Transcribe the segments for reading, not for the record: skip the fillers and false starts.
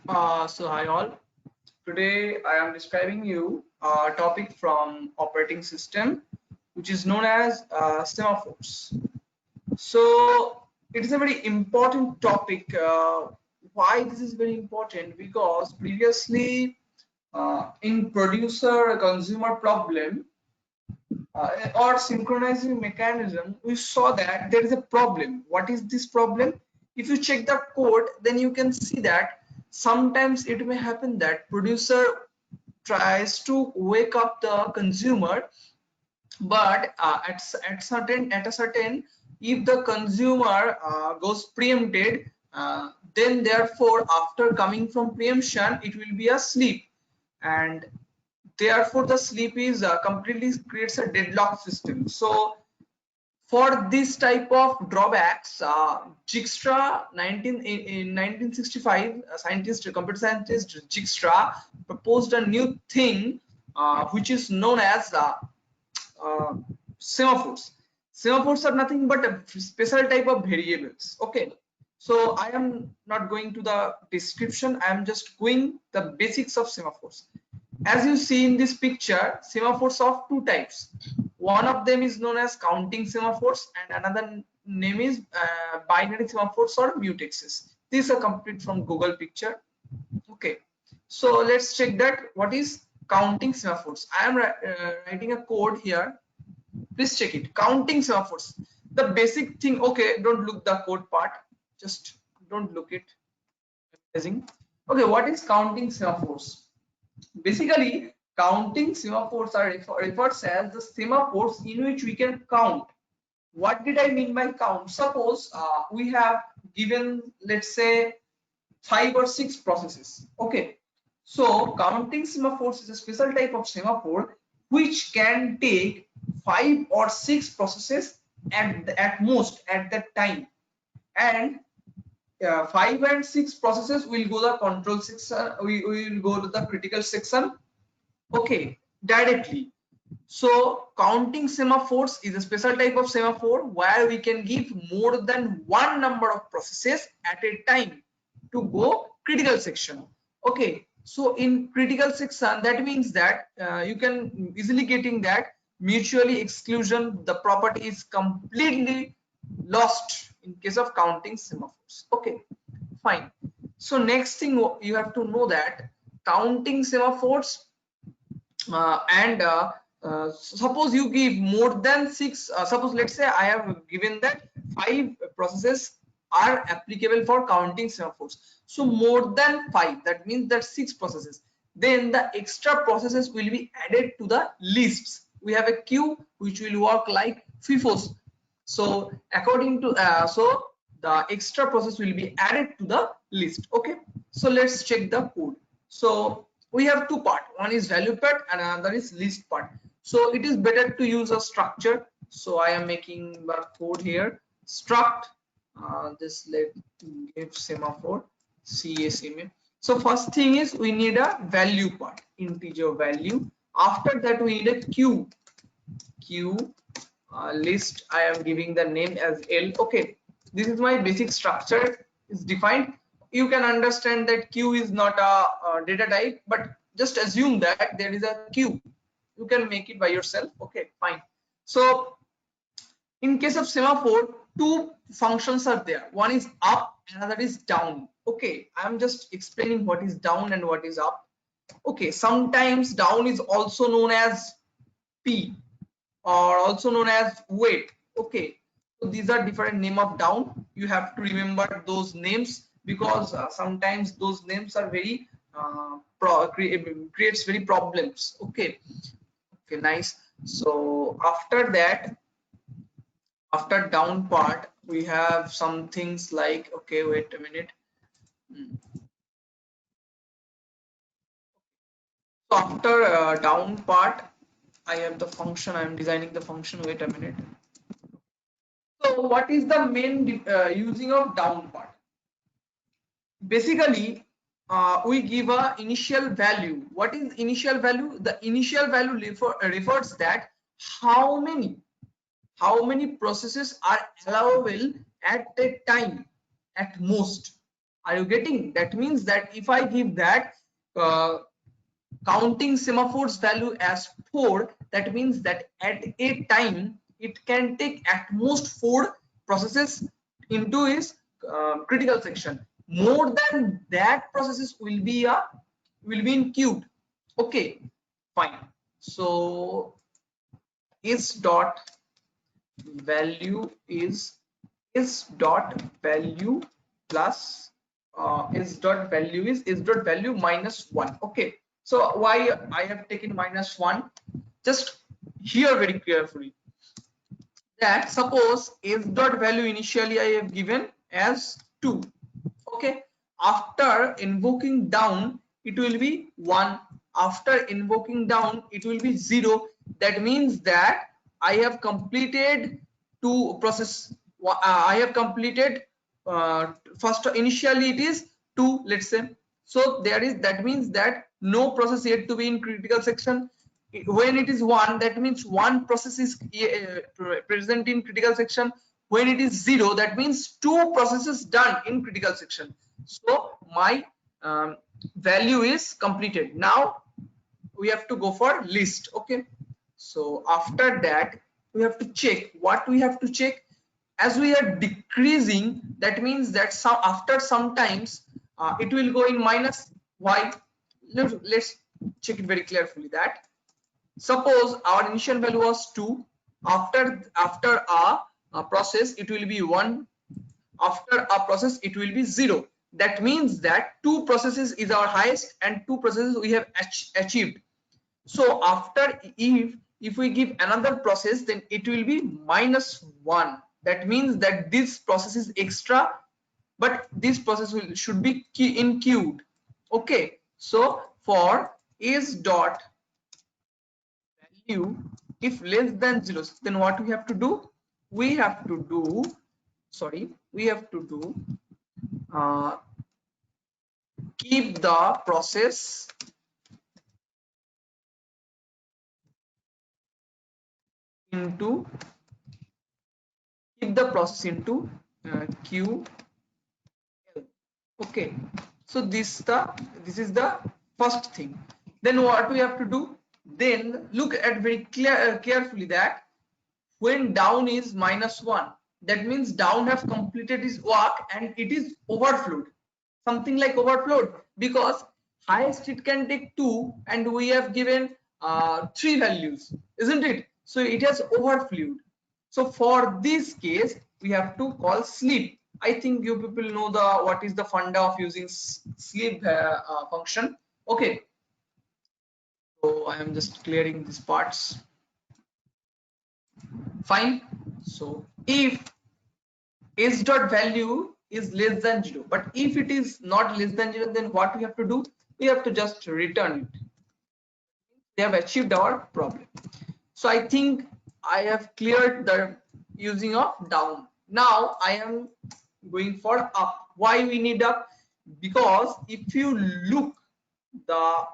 So hi all. Today I am describing you a topic from operating system, which is known as semaphores. So it is a very important topic. Why this is very important? Because previously in producer consumer problem or synchronizing mechanism, we saw that there is a problem. What is this problem? If you check the code, then you can see that sometimes it may happen that producer tries to wake up the consumer, but at a certain if the consumer goes preempted, then therefore after coming from preemption it will be a sleep, and therefore the sleep is completely creates a deadlock system. So for this type of drawbacks, Dijkstra 1965 computer scientist Dijkstra proposed a new thing, which is known as uh, semaphores. Semaphores are nothing but a special type of variables. Okay, so I am not going to the description. I am just going the basics of semaphores. As you see in this picture, semaphores of two types. One of them is known as counting semaphores, and another name is binary semaphores or mutexes. These are complete from Google picture. Okay, so let's check that what is counting semaphores. I am writing a code here. Please check it. Counting semaphores. The basic thing. Okay, don't look the code part. Just don't look it. Okay, what is counting semaphores? Basically, counting semaphores are refers as the semaphores in which we can count. What did I mean by count? Suppose we have given, let's say, 5 or 6 processes. Okay, so counting semaphores is a special type of semaphore which can take 5 or 6 processes at most at that time, and 5 and 6 processes will go the control section. We will go to the critical section. Okay, directly. So counting semaphores is a special type of semaphore where we can give more than one number of processes at a time to go critical section. Okay, so in critical section, that means that you can easily getting that mutually exclusion, the property is completely lost in case of counting semaphores. Okay, fine. So next thing you have to know that counting semaphores, and suppose you give more than 6, suppose let's say I have given that 5 processes are applicable for counting semaphores, so more than 5, that means that 6 processes, then the extra processes will be added to the lists. We have a queue which will work like FIFOs. So according to so the extra process will be added to the list. Okay, so let's check the code. So we have two part, one is value part and another is list part. So it is better to use a structure. So I am making the code here, struct this, let give semaphore CSMA. So first thing is we need a value part, integer value. After that we need a queue list. I am giving the name as L. Okay, this is my basic structure is defined. You can understand that queue is not a data type, but just assume that there is a queue. You can make it by yourself. Okay, fine. So in case of semaphore, two functions are there. One is up, another is down. Okay, I'm just explaining what is down and what is up. Okay, sometimes down is also known as P, or also known as wait. Okay, so these are different name of down. You have to remember those names because sometimes those names are very creates very problems. Okay, okay, nice. So after that, after down part, we have some things like, okay, wait a minute. So after down part, I have the function. I am designing the function. Wait a minute. So what is the main using of down part? Basically, we give a initial value. What is initial value? The initial value refers that how many processes are allowable at a time at most. Are you getting? That means that if I give that counting semaphores value as 4, that means that at a time it can take at most 4 processes into its critical section. More than that processes will be in queued. Okay, fine. So is dot value is dot value plus is dot value minus 1. Okay, so why I have taken minus 1? Just hear very carefully that suppose is dot value initially I have given as 2. Okay, after invoking down it will be 1, after invoking down it will be 0. That means that I have completed two process. I have completed first initially it is 2, let's say. So there is, that means that no process yet to be in critical section. When it is 1, that means one process is present in critical section. When it is 0, that means 2 processes done in critical section. So my value is completed. Now we have to go for list. Okay, so after that we have to check. What we have to check? As we are decreasing, that means that some after sometimes it will go in minus. Why? Let's check it very carefully. That suppose our initial value was 2, after a process it will be 1, after a process it will be 0. That means that 2 processes is our highest and 2 processes we have achieved. So after if we give another process, then it will be minus 1. That means that this process is extra, but this process should be in queued. Okay, so for is dot value if less than 0, then what we have to do? We have to do, uh, keep the process into queue. Okay, so this is the first thing. Then what we have to do? Then look at very carefully that when down is minus 1, that means down have completed its work and it is overflowed, something like overflowed, because highest it can take 2 and we have given 3 values, isn't it? So it has overflowed. So for this case we have to call sleep. I think you people know the what is the funda of using sleep function. Okay, so I am just clearing these parts. Fine. So if s dot value is less than 0, but if it is not less than 0, then what we have to do? We have to just return it. We have achieved our problem. So I think I have cleared the using of down. Now I am going for up. Why we need up? Because if you look the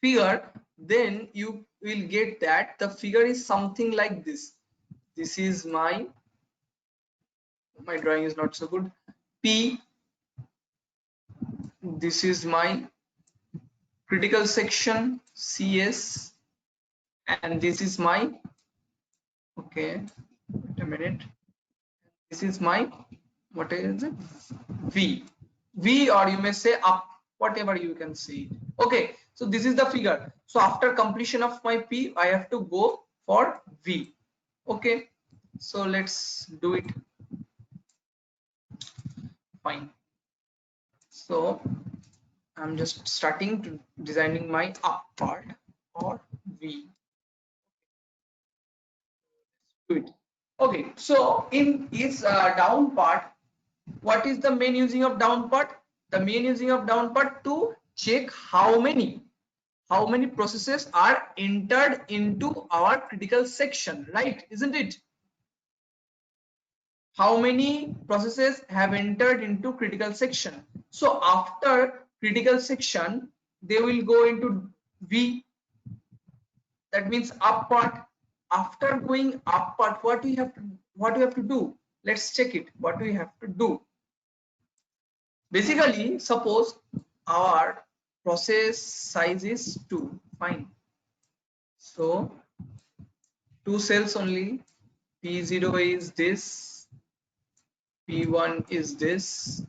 figure, then you will get that the figure is something like this. This is my drawing is not so good. P, this is my critical section CS, and this is my, okay, wait a minute, this is my, what is it, V, or you may say up, whatever you can see. Okay, so this is the figure. So after completion of my P, I have to go for V. Okay, so let's do it. Fine. So I'm just starting to designing my up part or V. Do it. Okay, so in its down part, what is the main using of down part? The main using of down part to check how many processes are entered into our critical section, right? Isn't it? How many processes have entered into critical section? So after critical section, they will go into V. That means up part. After going up part, what we have to do? Let's check it. What we have to do? Basically, suppose our process size is 2. Fine. So 2 cells only. P0 is this. P1 is this.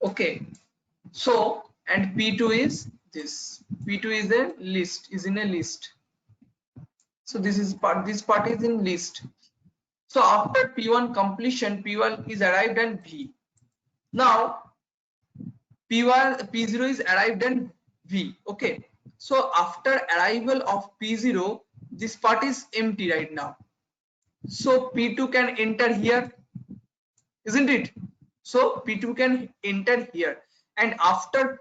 Okay. So and P2 is this. P2 is a list. Is in a list. So this is part. This part is in list. So after P1 completion, P1 is arrived at V. Now P1 P0 is arrived at V. Okay. So after arrival of P0, this part is empty right now. So P2 can enter here, isn't it? So P2 can enter here, and after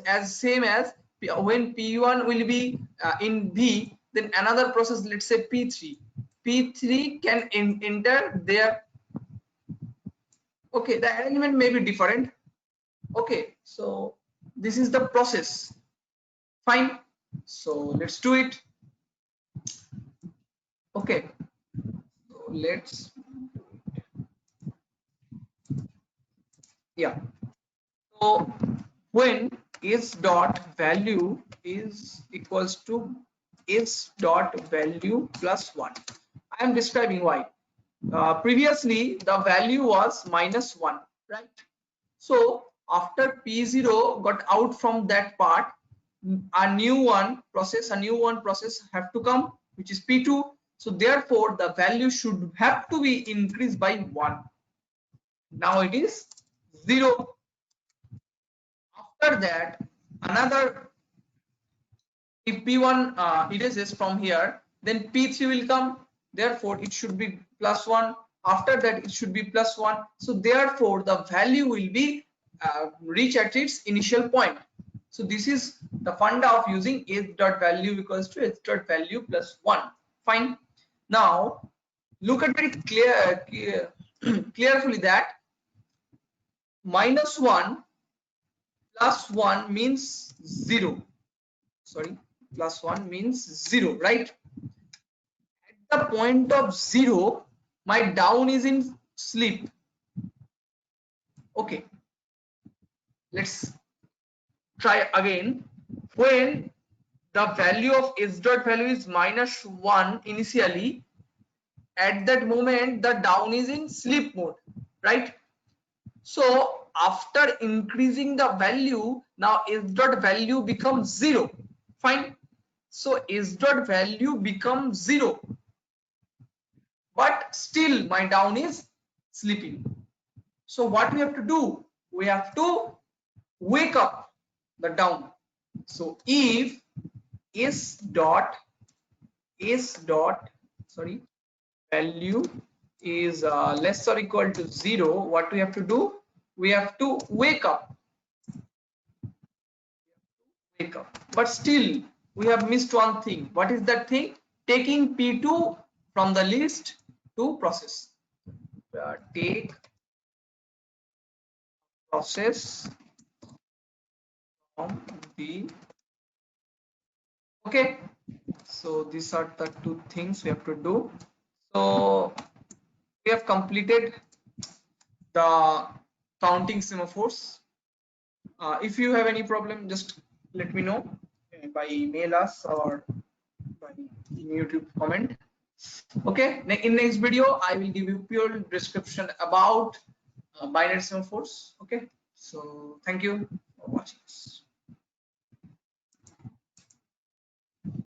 as same as when P1 will be in V, then another process, let's say P3 can enter there. Okay, the arrangement may be different. Okay, so this is the process. Fine. So let's do it. Okay, so let's, yeah. So when s dot value is equals to s dot value plus 1, I am describing why. Previously the value was -1, right? So after P0 got out from that part, a new one process have to come, which is P2. So therefore the value should have to be increased by 1. Now it is 0. After that, another, if P1 erases from here, then P3 will come. Therefore it should be +1. After that it should be +1. So therefore the value will be reach at its initial point. So this is the funda of using s dot value equals to s dot value plus 1. Fine. Now look at very clearly that -1 plus 1 means 0. Sorry, plus 1 means 0, right? At the point of 0, my down is in sleep. Okay, let's try again. When the value of s dot value is -1 initially, at that moment the down is in sleep mode, right? So after increasing the value, now s dot value becomes 0. Fine. So s dot value becomes 0, but still my down is sleeping. So what we have to do? We have to wake up the down. So if s dot sorry value is less or equal to 0, what we have to do? We have to wake up. But still we have missed one thing. What is that thing? Taking P2 from the list to process. Take process from the, okay. So these are the two things we have to do. So we have completed the counting semaphores. If you have any problem, just let me know by email us or by YouTube comment. Okay, in next video I will give you pure description about binary semaphores. Okay, so thank you for watching this.